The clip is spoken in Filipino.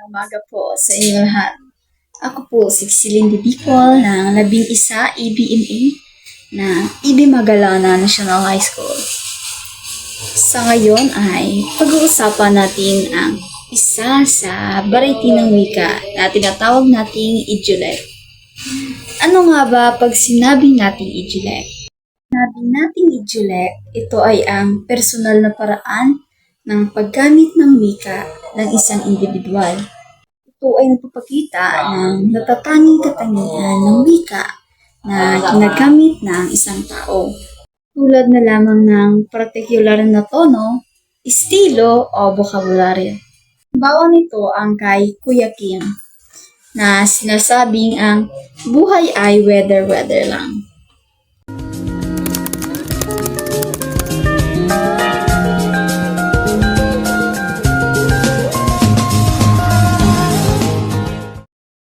Umaga po sa inyo lahat. Ako po si Celine Bicol ng 11 ABMA na EB Magalona National High School. Sa ngayon ay pag-uusapan natin ang isa sa variety ng wika na tinatawag nating Idiolect. Ano nga ba pag sinabi nating Idiolect? Sinabi nating Idiolect, ito ay ang personal na paraan ng paggamit ng wika ng isang individual. Ito ay nagpapakita ng natatanging katangian ng wika na ginagamit ng isang tao. Tulad na lamang ng partikular na tono, estilo o bokabularyo. Halimbawa nito ang kay Kuya Kim na sinasabing ang buhay ay weather lang.